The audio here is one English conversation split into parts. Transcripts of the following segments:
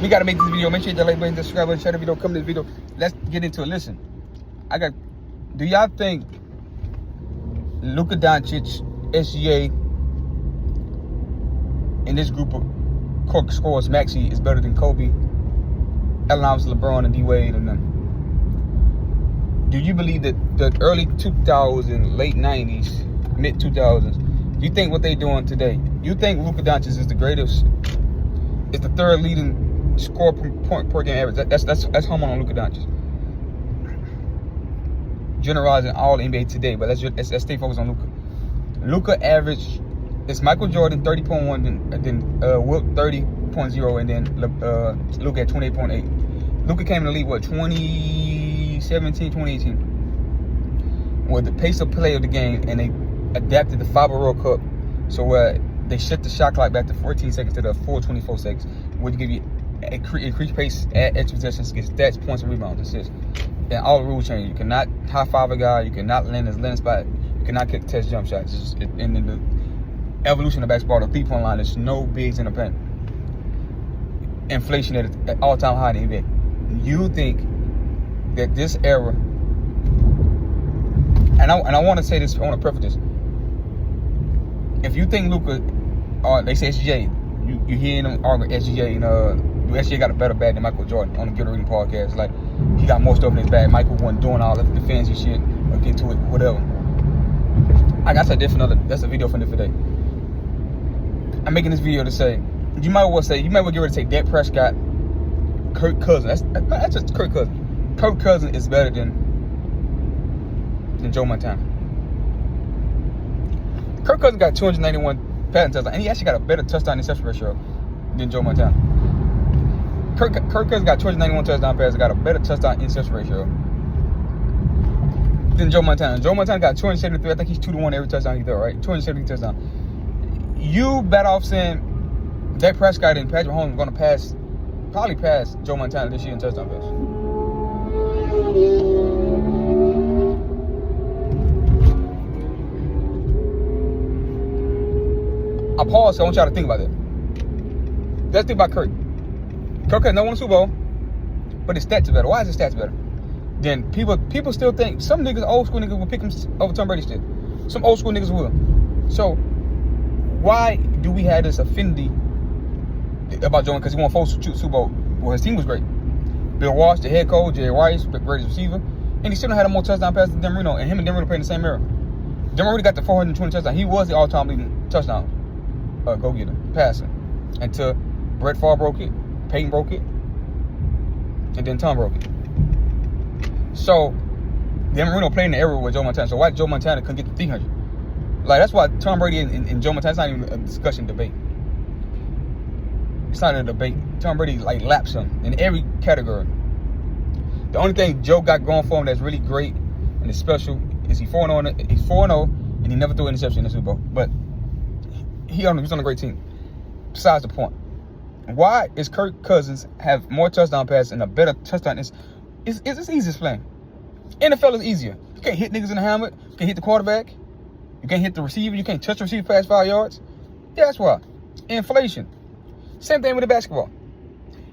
We gotta make this video. Make sure you hit the like button, subscribe button, share the video, come to this video. Let's get into it. Listen, do y'all think Luka Doncic, SGA, in this group of core scorers, Maxey is better than Kobe, Allen Iverson, LeBron, and D Wade, and them? Do you believe that the early 2000s, late 90s, mid 2000s, you think what they doing today? You think Luka Doncic is the greatest? Is the third leading score per game average? That's home on Luka Doncic. Generalizing all NBA today, but let's stay focused on Luka. Luka average is Michael Jordan 30.1, then Wilt 30.0, and then Luka at 28.8. Luka came in the league 2017, 2018, with the pace of play of the game, and they adapted the FIBA World Cup, so they shift the shot clock back to 14 seconds to the full 24 seconds, which give you increased pace, add extra possessions, get stats, points, and rebounds, assists. And all the rules change. You cannot high five a guy. You cannot land his landing spot. You cannot kick test jump shots. And in the evolution of basketball, the 3-point line, there's no bigs in the paint. Inflation at all-time high in the NBA. You think that this era, and I want to say this, I want to preface this. If you think Luka, they say SGA, you hear them argue SGA, SGA got a better bag than Michael Jordan on the Get Reading podcast. Like, he got more stuff in his bag. Michael wasn't doing all the fancy shit or get to it, whatever. I got to that's a video for another day. I'm making this video to say, you might well get ready to say Dak Prescott, Kirk Cousins. That's just Kirk Cousins. Kirk Cousins is better than Joe Montana. Kirk Cousins got 291 passing touchdowns, and he actually got a better touchdown interception ratio than Joe Montana. Kirk Cousins got 291 touchdown passes, got a better touchdown interception ratio than Joe Montana. Joe Montana got 273. I think he's 2-1 every touchdown he throw, right? 273 touchdowns. You bet off saying Dak Prescott and Patrick Mahomes are going to probably pass Joe Montana this year in touchdown pass. I pause, so I want y'all to think about that. Let's think about Kirk. Kirk has not won a Super Bowl, but his stats are better. Why is his stats better? Then people still think, some niggas, old school niggas, will pick him over Tom Brady still. Some old school niggas will. So, why do we have this affinity about Joe? Because he won 4 Super Bowl. Well, his team was great. Bill Walsh, the head coach, Jerry Rice, the greatest receiver, and he still had a more touchdown passes than Dan Marino, and him and Dan Marino played in the same era. Dan Marino got the 420 touchdowns. He was the all-time leading touchdown go-getter, passing, until Brett Favre broke it, Peyton broke it, and then Tom broke it. So, Dan Marino played in the era with Joe Montana. So why Joe Montana couldn't get to 300? Like, that's why Tom Brady and Joe Montana, it's not even a discussion, debate. It's not a debate. Tom Brady, laps him in every category. The only thing Joe got going for him that's really great and is special is he's 4-0, and he never threw an interception in the Super Bowl. But he's on a great team. Besides the point. Why is Kirk Cousins have more touchdown passes and a better touchdown? It's easy to explain. NFL is easier. You can't hit niggas in the helmet. You can't hit the quarterback. You can't hit the receiver. You can't touch the receiver past 5 yards. That's why. Inflation. Same thing with the basketball.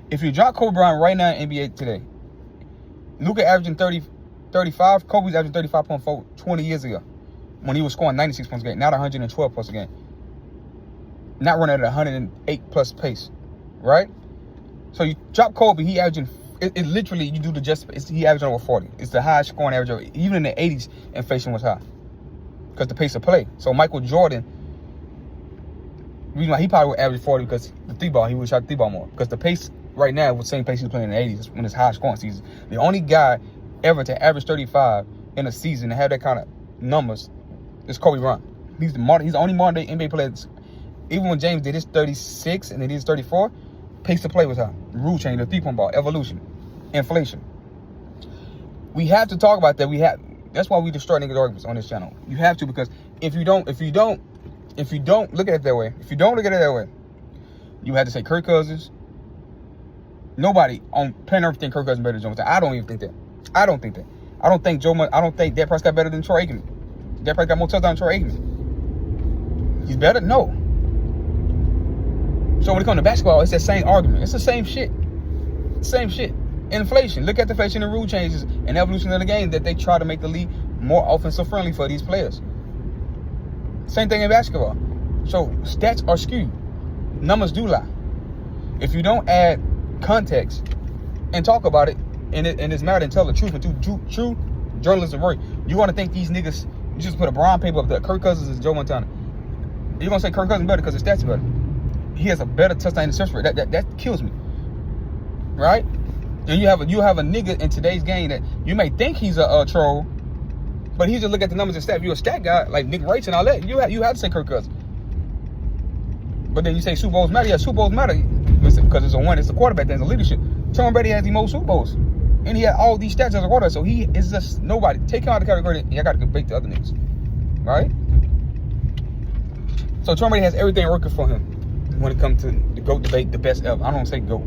If you drop Kobe Bryant right now in NBA today, Luka averaging 35, Kobe's averaging 35.4 20 years ago when he was scoring 96 points a game, not 112 points a game. Not running at 108 plus pace, right? So you drop Kobe, he averaging, it literally, you do the he averaging over 40. It's the highest scoring average. Even in the 80s, inflation was high because the pace of play. So Michael Jordan, reason why he probably would average 40 because the 3-ball, he would shot the 3-ball more. Because the pace right now was the same pace he was playing in the 80s when it's high scoring season. The only guy ever to average 35 in a season and have that kind of numbers is Kobe Bryant. He's the only modern day NBA player. Even when James did his 36 and then his 34, pace of play was high. Rule change, the 3-point ball, evolution, inflation. We have to talk about that. That's why we destroy niggas' arguments on this channel. You have to, because if you don't look at it that way, you have to say Kirk Cousins. Nobody on planet Earth think Kirk Cousins better than Joe Montana. I don't even think that. I don't think Dak Prescott better than Troy Aikman. Dak Prescott got more touchdowns than Troy Aikman. He's better? No. So when it comes to basketball, it's that same argument. It's the same shit. Same shit. Inflation. Look at the inflation and rule changes and evolution of the game that they try to make the league more offensive friendly for these players. Same thing in basketball. So stats are skewed. Numbers do lie. If you don't add context and talk about it, and it's matter and tell the truth, and true journalism work, you want to think these niggas, you just put a brown paper up there, Kirk Cousins and Joe Montana. You're going to say Kirk Cousins better because his stats are better. He has a better touchdown interception rate. That kills me. Right? And you have a nigga in today's game that you may think he's a troll, but he just look at the numbers and stats. If you're a stat guy like Nick Wright and all that, you have to say Kirk Cousins. But then you say Super Bowls matter. Yeah, Super Bowls matter because it's a win. It's a quarterback thing. It's a leadership. Tom Brady has the most Super Bowls, and he had all these stats as a quarterback. So he is just nobody. Take him out of the category. I got to debate the other niggas, right? So Tom Brady has everything working for him when it comes to the GOAT debate, the best ever. I don't say GOAT.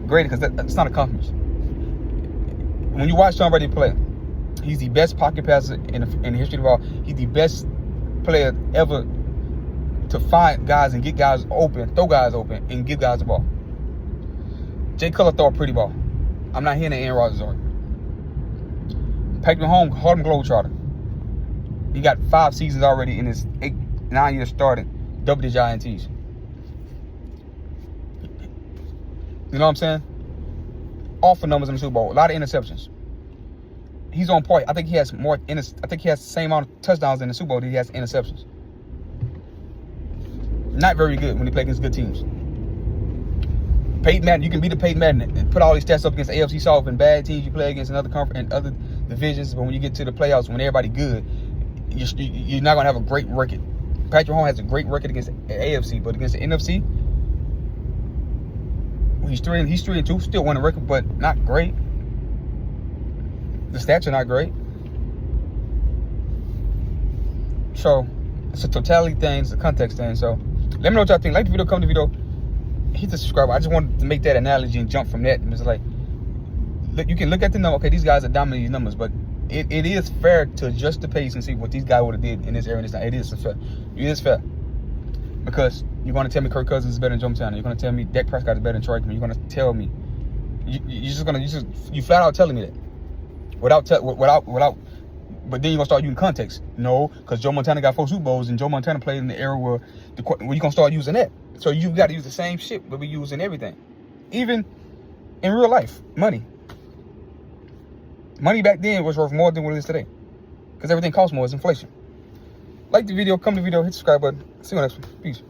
Great, because that's not a compliment. When you watch Tom Brady play, he's the best pocket passer in the history of the ball. He's the best player ever to find guys and get guys open, throw guys open, and give guys the ball. Jay Cutler throw a pretty ball. I'm not hearing the Aaron Rodgers story. Patrick Mahomes, Harlem Globetrotter. He got 5 seasons already in his 9 years starting, double-digit INTs. You know what I'm saying? Awful numbers in the Super Bowl. A lot of interceptions. He's on point. I think he has the same amount of touchdowns in the Super Bowl that he has interceptions. Not very good when he plays against good teams. Peyton Manning, you can beat the Peyton Manning and put all these stats up against the AFC South and bad teams you play against in other conference and other divisions. But when you get to the playoffs, when everybody good, you're not gonna have a great record. Patrick Mahomes has a great record against the AFC, but against the NFC, he's 3-2, still winning record, but not great. The stats are not great. So it's a totality thing, it's a context thing. So let me know what y'all think. Like the video, comment the video, hit the subscribe. I just wanted to make that analogy and jump from that. And it's like, look, you can look at the number. Okay, these guys are dominating these numbers, but it is fair to adjust the pace and see what these guys would have did in this area. It is fair. It is fair. Because you're going to tell me Kirk Cousins is better than Joe Montana. You're going to tell me Dak Prescott is better than Troy Aikman. You're going to tell me. You flat out telling me that. Without. But then you're going to start using context. No, because Joe Montana got 4 Super Bowls and Joe Montana played in the era where you're going to start using that. So you got to use the same shit, but we using everything. Even in real life, money. Money back then was worth more than what it is today. Because everything costs more. It's inflation. Like the video, comment the video, hit the subscribe button. See you on the next one. Peace.